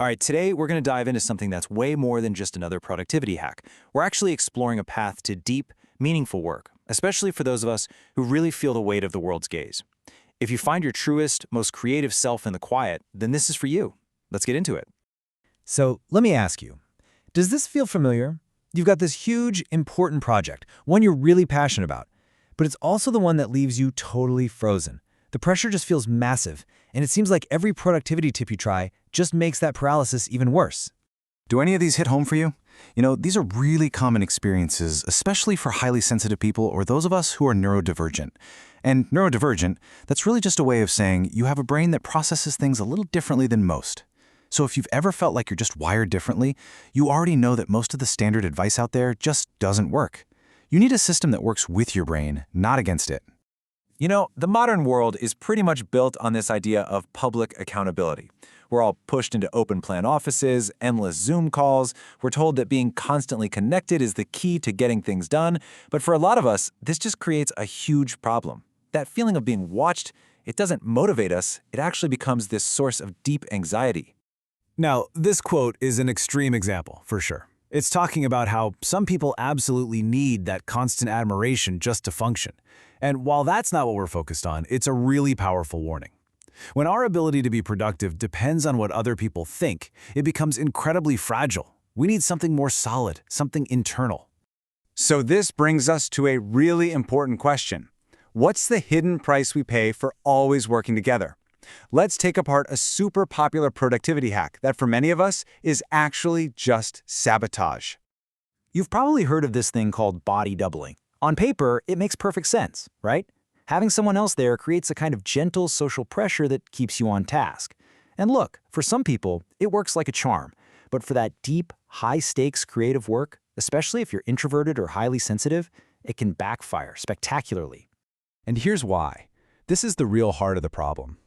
All right, today we're going to dive into something that's way more than just another productivity hack. We're actually exploring a path to deep, meaningful work, especially for those of us who really feel the weight of the world's gaze. If you find your truest, most creative self in the quiet, then this is for you. Let's get into it. So let me ask you, does this feel familiar? You've got this huge, important project, one you're really passionate about, but it's also the one that leaves you totally frozen. The pressure just feels massive, and it seems like every productivity tip you try just makes that paralysis even worse. Do any of these hit home for you? These are really common experiences, especially for highly sensitive people or those of us who are neurodivergent. And neurodivergent, that's really just a way of saying you have a brain that processes things a little differently than most. So if you've ever felt like you're just wired differently, you already know that most of the standard advice out there just doesn't work. You need a system that works with your brain, not against it. The modern world is pretty much built on this idea of public accountability. We're all pushed into open-plan offices, endless Zoom calls. We're told that being constantly connected is the key to getting things done. But for a lot of us, this just creates a huge problem. That feeling of being watched, it doesn't motivate us. It actually becomes this source of deep anxiety. Now, this quote is an extreme example, for sure. It's talking about how some people absolutely need that constant admiration just to function. And while that's not what we're focused on, it's a really powerful warning. When our ability to be productive depends on what other people think, it becomes incredibly fragile. We need something more solid, something internal. So this brings us to a really important question. What's the hidden price we pay for always working together? Let's take apart a super popular productivity hack that for many of us is actually just sabotage. You've probably heard of this thing called body doubling. On paper, it makes perfect sense, right? Having someone else there creates a kind of gentle social pressure that keeps you on task. And look, for some people, it works like a charm. But for that deep, high-stakes creative work, especially if you're introverted or highly sensitive, it can backfire spectacularly. And here's why. This is the real heart of the problem.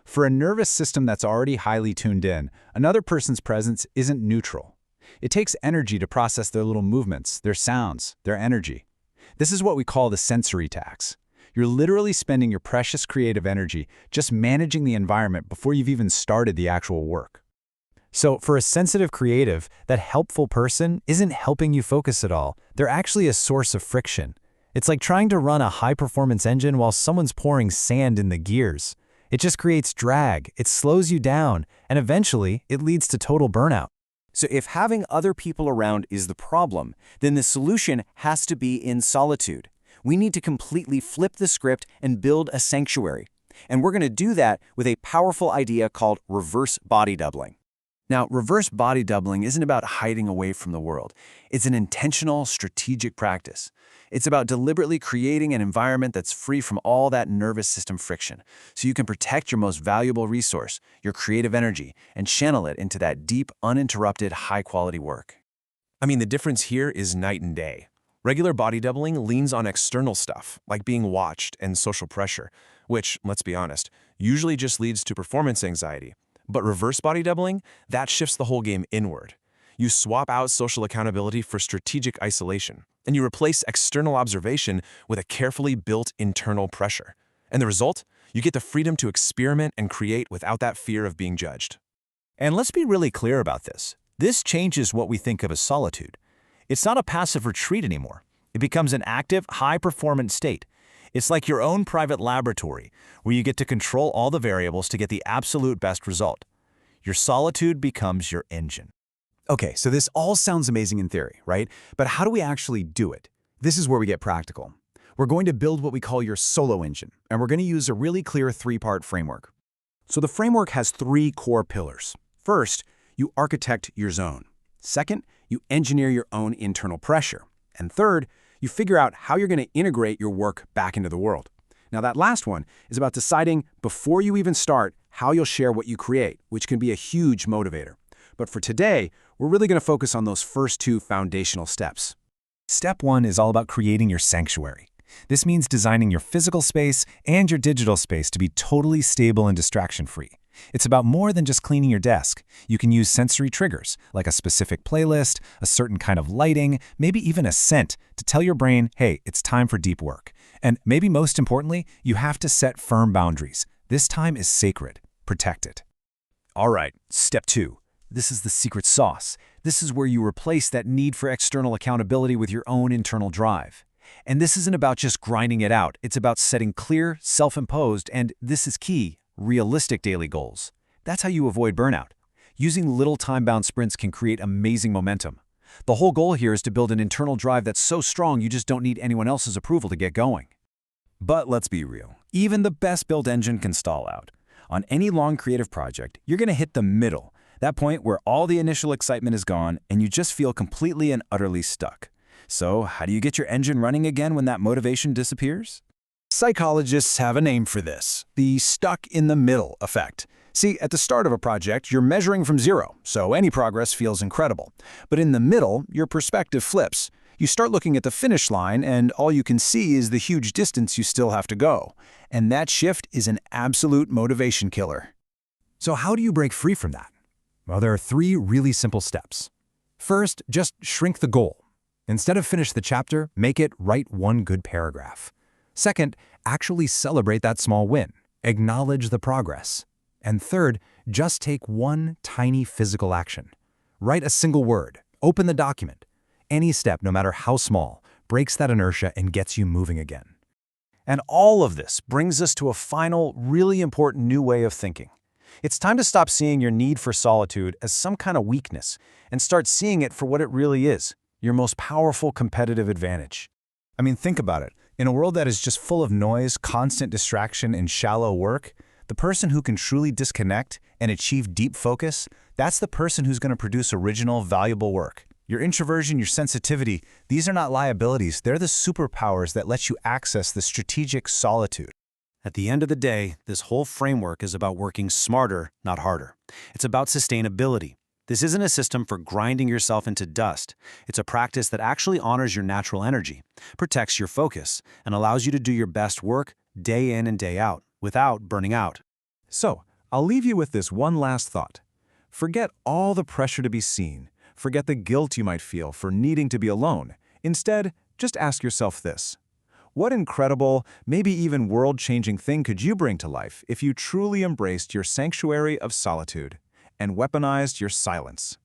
For a nervous system that's already highly tuned in, another person's presence isn't neutral. It takes energy to process their little movements, their sounds, their energy. This is what we call the sensory tax. You're literally spending your precious creative energy just managing the environment before you've even started the actual work. So for a sensitive creative, that helpful person isn't helping you focus at all. They're actually a source of friction. It's like trying to run a high-performance engine while someone's pouring sand in the gears. It just creates drag, it slows you down, and eventually it leads to total burnout. So if having other people around is the problem, then the solution has to be in solitude. We need to completely flip the script and build a sanctuary. And we're going to do that with a powerful idea called reverse body doubling. Now, reverse body doubling isn't about hiding away from the world. It's an intentional, strategic practice. It's about deliberately creating an environment that's free from all that nervous system friction, so you can protect your most valuable resource, your creative energy, and channel it into that deep, uninterrupted, high-quality work. The difference here is night and day. Regular body doubling leans on external stuff, like being watched and social pressure, which, let's be honest, usually just leads to performance anxiety. But reverse body doubling, that shifts the whole game inward. You swap out social accountability for strategic isolation, and you replace external observation with a carefully built internal pressure. And the result? You get the freedom to experiment and create without that fear of being judged. And let's be really clear about this. This changes what we think of as solitude. It's not a passive retreat anymore. It becomes an active, high-performance state. It's like your own private laboratory, where you get to control all the variables to get the absolute best result. Your solitude becomes your engine. Okay, so this all sounds amazing in theory, right? But how do we actually do it? This is where we get practical. We're going to build what we call your solo engine, and we're going to use a really clear three-part framework. So the framework has three core pillars. First, you architect your zone. Second, you engineer your own internal pressure. And third, you figure out how you're going to integrate your work back into the world. Now that last one is about deciding before you even start how you'll share what you create, which can be a huge motivator. But for today, we're really going to focus on those first two foundational steps. Step one is all about creating your sanctuary. This means designing your physical space and your digital space to be totally stable and distraction-free. It's about more than just cleaning your desk. You can use sensory triggers, like a specific playlist, a certain kind of lighting, maybe even a scent, to tell your brain, hey, it's time for deep work. And maybe most importantly, you have to set firm boundaries. This time is sacred. Protect it. All right, step two, This is the secret sauce. This is where you replace that need for external accountability with your own internal drive. And this isn't about just grinding it out. It's about setting clear, self-imposed, and this is key, realistic daily goals. That's how you avoid burnout. Using little time-bound sprints can create amazing momentum. The whole goal here is to build an internal drive that's so strong you just don't need anyone else's approval to get going. But let's be real. Even the best-built engine can stall out. On any long creative project, you're going to hit the middle, that point where all the initial excitement is gone and you just feel completely and utterly stuck. So, how do you get your engine running again when that motivation disappears? Psychologists have a name for this, the stuck-in-the-middle effect. See, at the start of a project, you're measuring from zero, so any progress feels incredible. But in the middle, your perspective flips. You start looking at the finish line, and all you can see is the huge distance you still have to go. And that shift is an absolute motivation killer. So how do you break free from that? Well, there are 3 really simple steps. First, just shrink the goal. Instead of finish the chapter, make it write 1 good paragraph. Second, actually celebrate that small win. Acknowledge the progress. And third, just take 1 tiny physical action. Write a single word. Open the document. Any step, no matter how small, breaks that inertia and gets you moving again. And all of this brings us to a final, really important new way of thinking. It's time to stop seeing your need for solitude as some kind of weakness and start seeing it for what it really is, your most powerful competitive advantage. I mean, think about it. In a world that is just full of noise, constant distraction, and shallow work, the person who can truly disconnect and achieve deep focus, that's the person who's going to produce original, valuable work. Your introversion, your sensitivity, these are not liabilities. They're the superpowers that let you access the strategic solitude. At the end of the day, this whole framework is about working smarter, not harder. It's about sustainability. This isn't a system for grinding yourself into dust. It's a practice that actually honors your natural energy, protects your focus, and allows you to do your best work day in and day out without burning out. So, I'll leave you with this one last thought. Forget all the pressure to be seen. Forget the guilt you might feel for needing to be alone. Instead, just ask yourself this. What incredible, maybe even world-changing thing could you bring to life if you truly embraced your sanctuary of solitude and weaponized your silence?